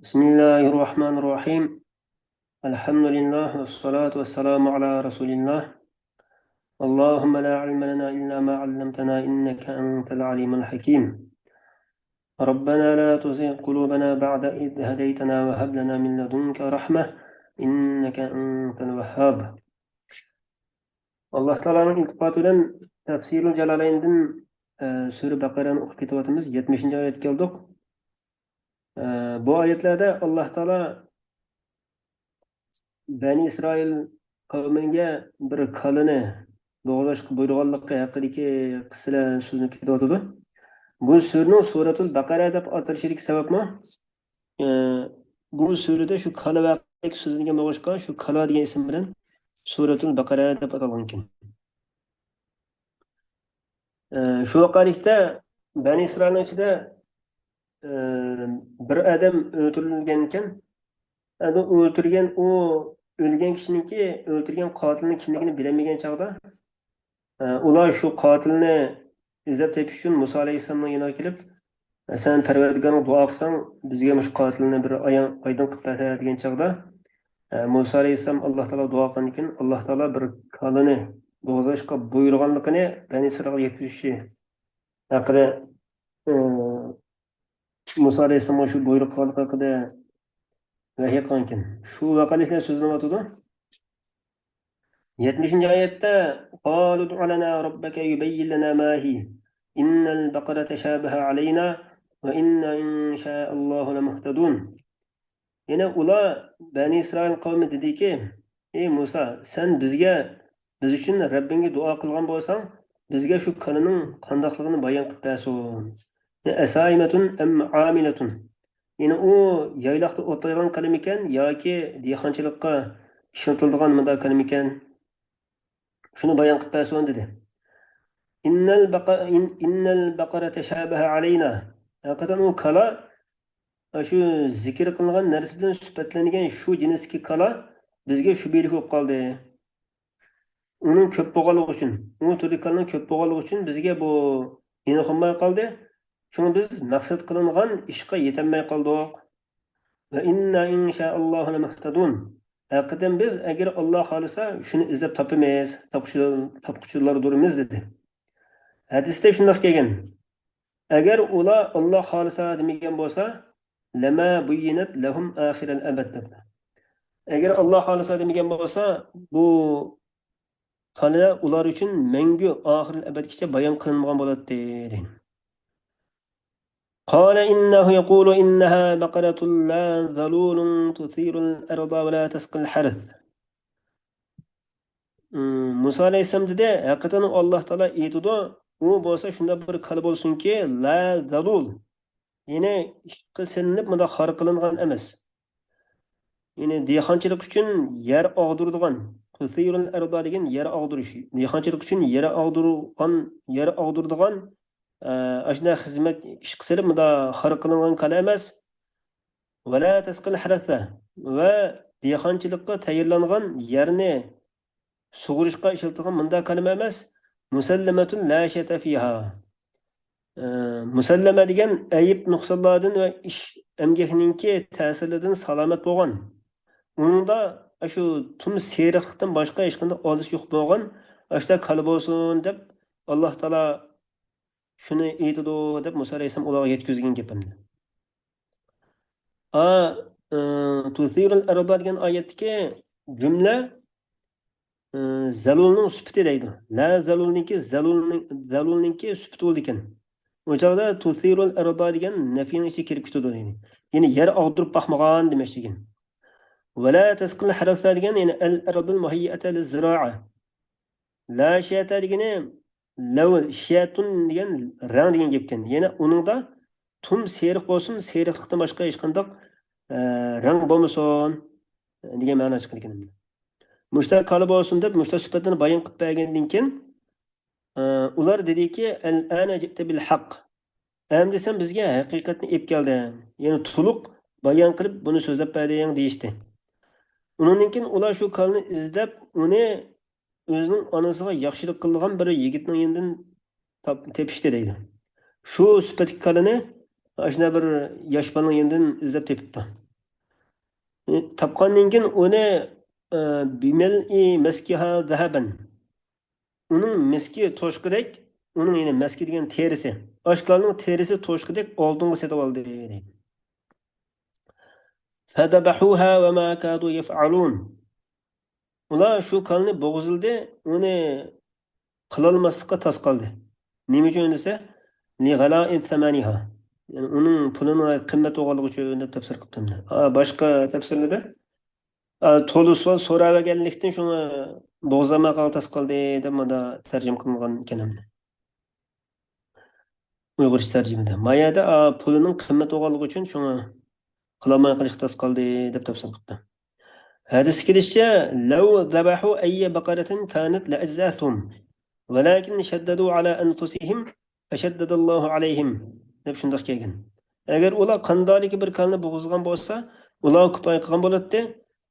بسم الله الرحمن الرحيم. الحمد لله والصلاة والسلام على رسول الله. اللهم لا علم لنا إلا ما علمتنا إنك أنت العليم الحكيم. ربنا لا تزغ قلوبنا بعد إذ هديتنا وهب لنا من لدنك رحمة إنك أنت الوهاب. الله تعالى iltifotidan tafsirul Jalalayndan sura Baqarani o'qib ketyapmiz. 70-oyatga keldik. Bu oyatlarda Alloh taolo Bani İsrail qavmiga bir kalini bo'g'izlashga buyurganligi haqidagi qissalar so'zini ketyotidi. Bu suraning Suratul Baqara deb atalishidagi sababmi? E, Bu surada shu kala vaqtidagi so'zlangan bo'lishqa shu kala degan ism bilan Suratul Baqara deb atalgan ekan. Shu vaqtda Bani İsrailning ichida bir odam o'ldirilgan ekan. O'ldirgan o'lgan kishiniki o'ldirgan qotilning kimligini bilmagan chog'da ular shu qotilni izlab tepish uchun Musa alayhissalomga yana kelib, sen Parvardigorga duo qilsang, bizga mush qotilni bir oydin qilib ber degan chog'da Musa alayhissalom Alloh taolo duo qilgan ekan, Alloh taolo bir qalini bo'g'izlashga buyurganligini Bani Isroilga yetkazishi haqida Musa alayhissalom shu buyruq haqida vahiy qilgan ekan. Shu voqealiklar so'zlanyotdi. 70. oyatda قالوا ادع لنا ربك يبين لنا ما هي إن البقرة تشابه علينا وإنا إن شاء الله لمهتدون. Yine ula Bani İsrail kavmi dedi ki, ey Musa sen biz için Rabbinge dua kılgan bolsan bizge şu kanının kandaklığını bayan qilib bersin. Esaimetun em amiletun. Yine o yaylaqda o'tlaygan qalam ekan yoki dehqonchilikqa ishlatiladigan munda qalam ekan. Şunu bayan qilib bersin dedi. İnnel baqara teşabehe aleyna. Hakikaten o kala şu zikir qilgan narsa bilan sifatlangan shu jinsdagi kala bizga shu berik bo'lib qoldi. Uning ko'p bo'lganligi uchun, uning turikalning ko'p bo'lganligi uchun bizga bu aniqlanmay qoldi. Shuni biz maqsad qilingan ishga yetolmay qoldik. Va inna inshaallohu lamuhtadun. Hakikaten biz agar Alloh xolisa shuni izlab topamiz, topquchilardurmiz dedi. Hadisda shunday kelgan. Agar ular Alloh xolisa demagan bo'lsa, lama buyinat lahum axiral abad. Agar Alloh xolisa demagan bo'lsa, bu qala ular uchun mangu oxiril abadgacha bayon qilinmagan bo'ladi dedi. قال إنه يقول إنها بقرة لا ذلول تثير الأرض ولا تسقي الحرث. Musa alayhissalom dedi, haqiqatan Alloh taolo aytdi, u bo'lsa shunda bir kala bo'lsinki, la zalul. Yine silinib bunda xor qilingan emas. Yine dehqonchilik uchun yer og'diradigan, tuthirul arda degan yer og'dirish. Dehqonchilik uchun yer og'diradigan ashna xizmat ish qilib bunda xor qilingan kala emas. Wala tasqil haratha va dehqonchilikqa tayyorlangan yerni sug'urishga ishlatilgan bunda kalima emas. Musallamatun la shata fiha. Musallama degan ayib nuqsonlardan va ish emgakninki ta'sirlaridan salomat bo'lgan. Unda shu tum seriqlikdan boshqa hech qanday olis yo'q bo'lgan, ashta kala bo'lsin deb Alloh taolo shuni aytdi deb Musa alayhisalom ularga yetkazgan gapimni. Tuthirul arda degan oyatdagi jumla zalulning sifati deydi. La zalulninki sifati bo'ldi ekan. O chog'da tuthirul arda degan nafiyning ichiga kirib ketadi deydi. Ya'ni yer og'dirib baxmagan demoqchi ekan. Wala tasqil harasa degan ya'ni al-ardul muhayyata liz-zira'a. La shata degani lawn shatun degan rang degan gap ekan. Yana uningda tum seriq bo'lsin, seriqlikdan boshqa hech qanday rang bo'lmasin degan ma'no chiqar ekan. Mushta kala bo'lsin deb mushta sifatini bayon qilib bergandan keyin ular dediki al-ana jibta bil haqq. Endi sen bizga haqiqatni olib kelding. Ya'ni to'liq bayon qilib buni so'zlab berding deyishdi. Undan keyin ular shu kalni izlab uni o'zining onasiga yaxshilik qilgan bir yigitning yonidan tepishdi deydi. Shu sifatli kalini Aşına bir yaş balının yeniden izlep tepipti. Tapqandan keyin uni bimil'i maskiha zahaban. Uning miski to'shqidek, uning yani maski degan terisi. Oshkolning terisi to'shqidek oldinga setib oldi deydi. Fadabahuha va ma kadu yaf'alun. Ular shu kolni bo'g'izildi, uni qilolmaslikqa tos qoldi. Nima uchun desa, li ghala'in thamaniha. Yani uning pulini qimmat o'g'irligi uchun deb tafsir qilibdi. Boshqa tafsirlarda to'lisuval so'raganlikdan shuni bo'g'izlama qaltas qoldi deb manda tarjima qilingan ekan. Uyg'urcha tarjimada. Mayada pulining qimmat o'g'irligi uchun shuni qilolmay qilish tos qoldi deb tafsir qilibdi. Hadis kelishicha, law zabahu ayya baqaratin kanat la'azzatuhum walakin shaddadu ala anfusihim fashaddadallohu alayhim deb shundoq kelgan. Agar ular qandaliki bir kalni bo'g'izgan bo'lsa, ular ko'pay qilgan bo'ladi.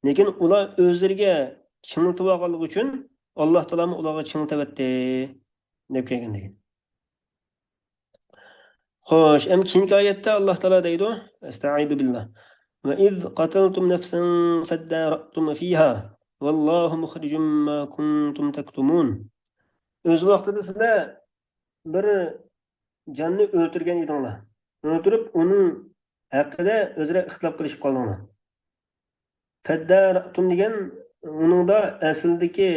Lekin ular o'zlariga chingiltib olganligi uchun Alloh taolo ularga chingiltabatdi deb kelgan degan. Xo'sh, ham keyingi oyatda Alloh taolo deydi: "Estaizu billah. Va iz qataltum nafsan fadara'tum fiha vallohu mukhrijum ma kuntum taktumun." O'z vaqtida sizlar bir jonni o'ldirgan edinglar. O'ldirib, uning haqida o'zra ixtilof qilishib qoldinglar. Fadara'tum degan uningda asldagi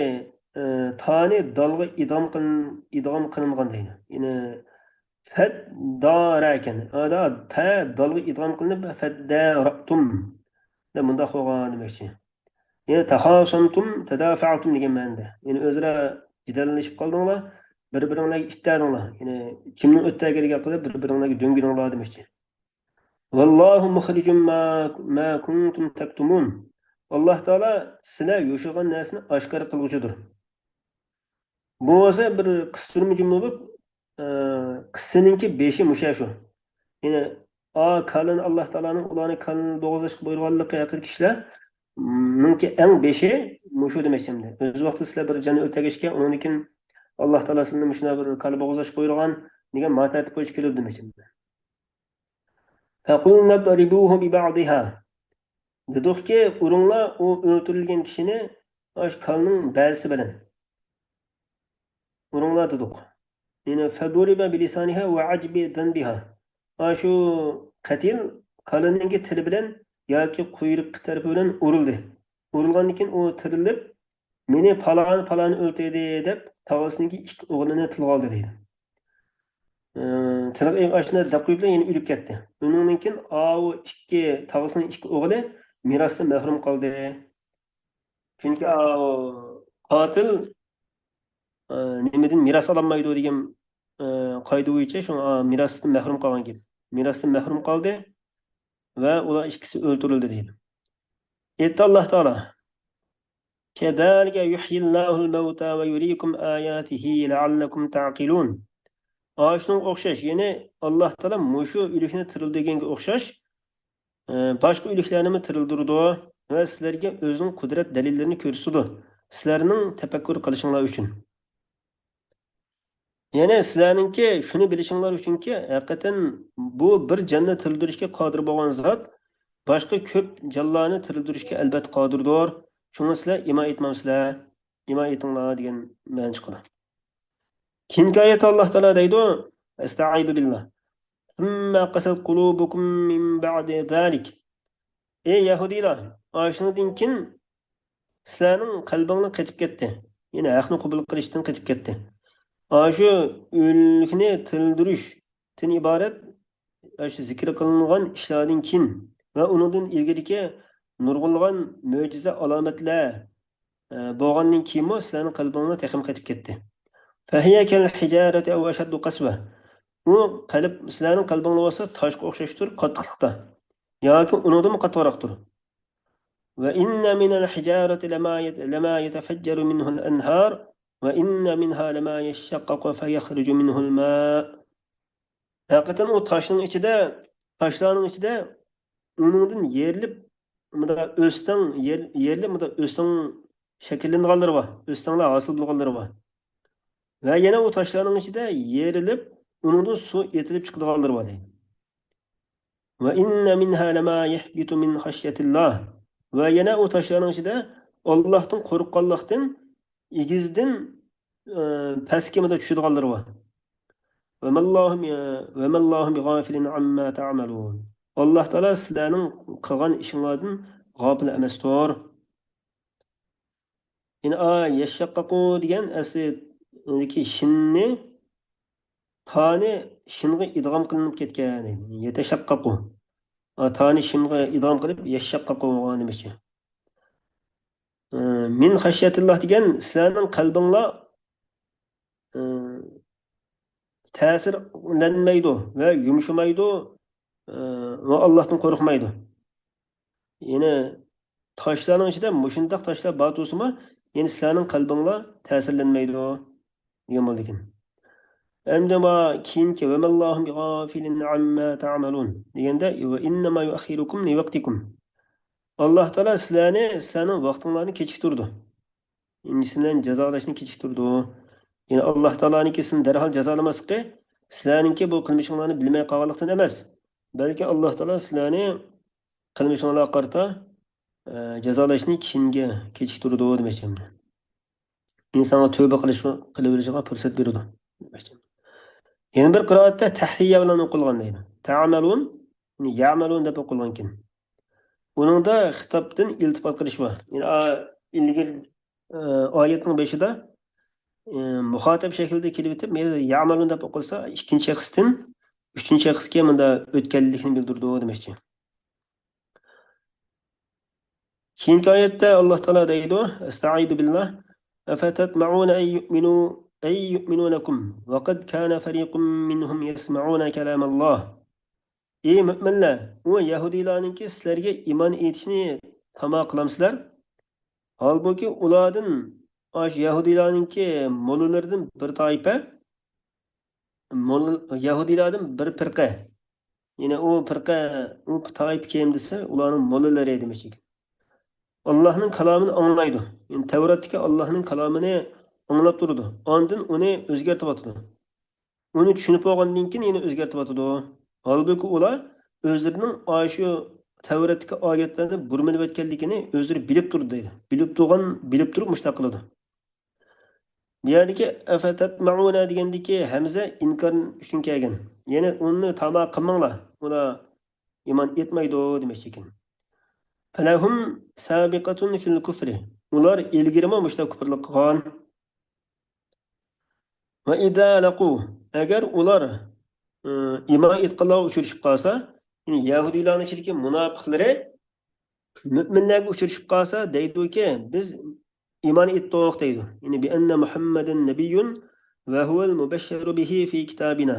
tani dalga idom qilingan deydi. Ya'ni faddara ekan. Ada ta dalga idom qilinib fadara'tum deb bunda qo'ygan demakchi. Ya'ni tahasantum tadafa'tum degan ma'noda. Ya'ni o'zra jidallashib qoldinglar, bir-biringlarga istadinglar. Ya'ni kimning o'tdagiga qilib bir-biringlarga do'nginglar demakchi. Vallohu mukhrijum ma kuntum taktumun. Alloh taolo sizlar yo'shigan narsani oshkor qiluvchidir. Bu o'zi bir qisturma jumla bo'lib, qissaninki beshi musha shu. Ya'ni kalin Alloh taolaning ularni kalin bo'g'izlashga buyurganligi haqida kishilar minki eng beshi mushu demakchimdi. O'z vaqtida sizlar bir jonni o'ltagishga, undan keyin Alloh taolo sizni shuna bir kalin bo'g'izlashga buyurgan degan ma'tarib qo'yish kerak demakchimdi. Faqulna daribuhu bi ba'dihha. Dedikki, uringlar u o'ldirilgan kishini osh kalning ba'zisi bilan uringlar dedik. Yine faduriba bilisaniha va ajbi zanbiha. Shu qatil kalınınki tili bilan yoki quyruq tarafı bilan urildi. Urilgandan keyin u tirilib, meni falon o'ldirdi deb tog'asininki ikki o'g'lini tilga oldi deydi. Tilga ashna daqoy bilan yana o'lib ketdi. Undan keyin u ikki tog'asining ikki o'g'li mirosdan mahrum qoldi. Chunki qatil nimadan miros ololmaydi degan qoida bo'yicha shu mirosdan mahrum qolgan gibi. Mirosdan mahrum qoldi va ular ikkisi o'ldirildi deydi. Aytdi Alloh taolo: "Kadalika yuhyillohul mauta va yuriikum ayatihi la'allakum ta'qilun." Shunga o'xshash, ya'ni Alloh taolo mushu o'likni tirildirganga o'xshash boshqa o'liklarni tirildirdi va sizlarga o'zining qudrat dalillarini ko'rsatdi. Sizlarning tafakkur qilishinglar uchun. Yani sizlarninki shuni bilishinglar uchunki, haqiqatan bu bir jannat tirildirishga qodir bo'lgan zot boshqa ko'p jonlarni tirildirishga albatta qodirdir. Shuni sizlar iymon etmamsizlar, iymon etinglar degan ma'no chiqadi. Keyingi oyat Alloh taolo deydi: "Estaizu billah. Thumma qasat qulubukum min ba'di zalik." Ey yahudiylar, shundan keyin sizlarning qalbinglar qetib ketdi. Ya'ni haqni qabul qilishdan qetib ketdi. Shu o'likni tirildirishdan iborat shu zikr qilingan ishlardan keyin va undan ilgariki nurg'unlagan mo'jiza alomatlar bo'lgandan keyin sizlarning qalbinglar texim qetib ketdi. Fahiya kal hijarati aw ashaddu qaswa. U qalb sizlarning qalbinglar bo'lsa toshga o'xshashdir, qattiqlikda yoki undan qattiqroqdir. Va inna min al-hijarati lama yatafajjaru minhu al-anhar va inna minha lama yashaqqaqu fa yakhruju minhu al-ma'. Haqiqatan o taşning taşlarning ichida uningdan yerilib o'stan shakllanganlari bor, o'stanlar hosil bo'lganlari bor. Va yana o taşlarning ichida yerilib uningdan suv etilib chiqadiganlari bor deydi. Va inna minha lama yahbitu min khashyatillah. Va yana u toshlarning ichida Allohdan qo'rqqanlikdan egizdan pastga tushadiganlari bor. Va mallohum va mallohum bighafilin amma ta'malun. Alloh taolo sizlarning qilgan ishinglardan g'ofil emasdir. Yine yashaqqaqu degan aslidagi shinni tani shinga idg'om qilinib ketgan. Yatashaqqaqu. Tani shinga idg'om qilib yashaqqaqu demoqchi. Min xashyatilloh degan sizlarning qalbinglar ta'sirlanmaydi va yumshamaydi va Allohdan qo'rqmaydi. Yine taşlarning ichida mushundaq taşlar bor bo'lsa-mu, endi sizlarning qalbinglar ta'sirlanmaydi degan bo'ldi ekan. Endi ma keyingi va mallohum bighafilin amma ta'malun deganda va innama yuakhirukum li vaqtikum. Alloh taolo sizlarning vaqtinglarni kechiktirdi. Endi sizlarni jazolashni kechiktirdi. Ya'ni Alloh taoloning sizlarni darhol jazolamasligi sizlarningki bu qilmishinglarni bilmay qolganlikdan emas, balki Alloh taolo sizlarni qilmishinglarga qarata jazolashni keyinga kechiktirdi demoqchi. İnsana tövbe qiliverishiga fursat beradi demoqchi. Yana bir qiroatda tahliya bilan o'qilgan deydi. Ta'malun, ya'malun deb o'qilgan ekan. Buningda xitobdan iltifot qilish bor. Ya'ni oyatning beshida muxotab shaklida kelib o'tib, ya'malun deb o'qilsa, ikkinchi shaxsdan uchinchi shaxsga bunda o'tganlikni bildirdi demoqchi. Keyingi oyatda Alloh taolo deydi: "Estaizu billah, afatatma'una ay yu'minu lakum wa qad kana fariqun minhum yasma'una kalam Allah." Ey mu'minlar, u yahudiylarningki sizlarga iymon etishni tamoq qilamsizlar? Halbuki ulardan yahudiylarningki mo'llaridan bir toifa, yahudiylardan bir firqa. Yine o firqa, o toifa kim desa, ularning mo'llalari demoqchi. Allohning kalomini anglaydi. Yani Tevratdagi Allohning kalomini anglab turadi. Ondan uni o'zgartirib atadi. Uni tushunib olgandan keyin yana o'zgartirib atadi. Halbuki ular o'zlarining shu Tevratdagi oyatlarni burmanib o'tganligini o'zlari bilib turdi deydi. Bilib turib mushtaq qiladi. Bu yerdagi afatatma'una degandiki hamza inkor uchun kelgan. Yana uni tamoq qilmanglar. Ular iymon etmaydi demoqchi ekan. Falahum sabiqatun fil kufri. Ular ilgirma mushta kufrlik qilgan. Va idza laqu, agar ular iymon etganlar uchrashib qolsa, ya'ni yahudiylarning ichidagi munofiqlari mu'minlarga uchrashib qolsa, deydiki, biz iymon etdik deydi. Ya'ni bi anna Muhammadan nabiyyun va huval mubashshiru bihi fi kitabina.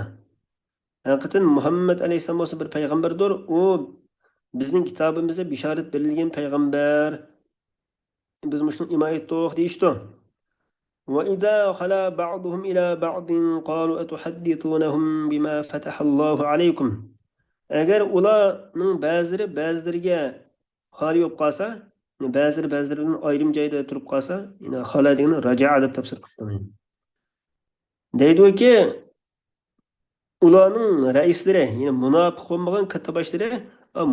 Haqiqatan Muhammad alayhisalom bo'lsa bir payg'ambardir. U bizning kitobimizda bishorat berilgan payg'ambar. Biz mushuni iymon etdik deyishdi. Wa idza khala ba'duhum ila ba'din qalu atuhaddithunahum bima fataha Allahu alaykum. Agar ularning ba'zilariga xoli bo'lib qolsa, ba'zilaridan ayrim joyda turib qolsa, ya'ni xala degani raja'a deb tafsir qiladi. Deydiki, ularning raislari, ya'ni munofiq bo'lmagan katta boshlari,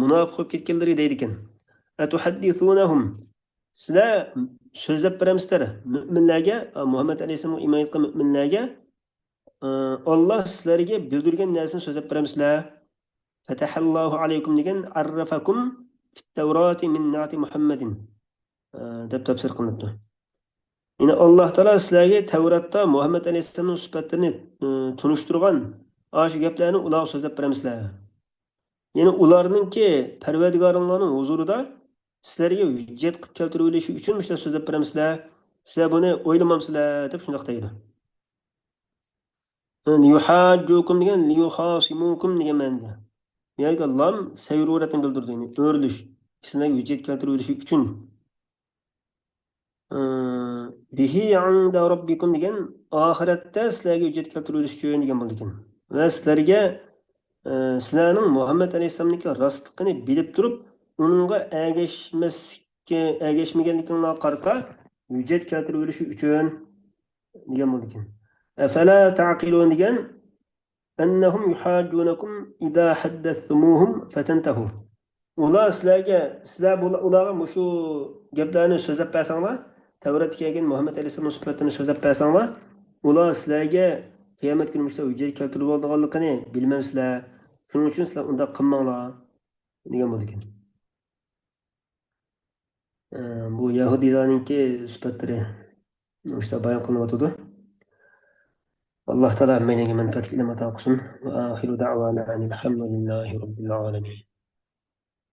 munofiq bo'lib ketganlari deydi ekan. Atuhaddithunahum. Sizlar so'zlab beramsizlar mu'minlarga, Muhammad alayhisalom iymon etgan mu'minlarga Alloh sizlarga bildirgan narsani so'zlab beramsizlar. Fatahallohu alaykum degan arrafakum fit tavrati min na'ti Muhammadin deb tafsir qilinibdi. Yine Alloh taolo sizlarga Tavratda Muhammad alayhisalomning sifatlarini tunishtirgan shu gaplarni ularga so'zlab beramsizlar. Ya'ni ularningki Parvardigoringlarning huzurida sizlarga hujjat qilib keltirib olishi uchun shunday so'zlab beramsizlar. Sizlar buni o'ylamamsizlar deb shunday deydi. Yuhajjukum degan liyuhasimukum degan ma'noda. Ya'ni lam sayruratni bildirdi, o'rilish. Sizlarga hujjat keltirib olishi uchun. Bihi 'inda robbikum degan oxiratda sizlarga hujjat keltirib olish uchun degan bo'ldi ekan. Va sizlarga sizlarning Muhammad alayhisalomning rostligini bilib turib, uningga ergashmaganliginglarga qarata hujjat keltirib olish uchun degan bo'ldi ekan. Afala taqilun degan أنهم يحاجونكم إذا حدثتموهم فتنتهوا. Ular sizlar ularga mushu gaplarni so'zlab bersanglar, Tavratga kelgan Muhammad alayhisolamning sifatini so'zlab bersanglar, ular sizlarga qiyomat kuni mushta hujjat keltirib olganligini bilmaysizlar. Shuning uchun sizlar unda qilmanglar degan bo'ldi ekan. Bu Yahudiylarninki sifatlari mushta bayon qilyotdi. Alloh taolo menga manfaatli ilm ato qilsin. Va axiru da'wana alhamdulillahi robbil alamin.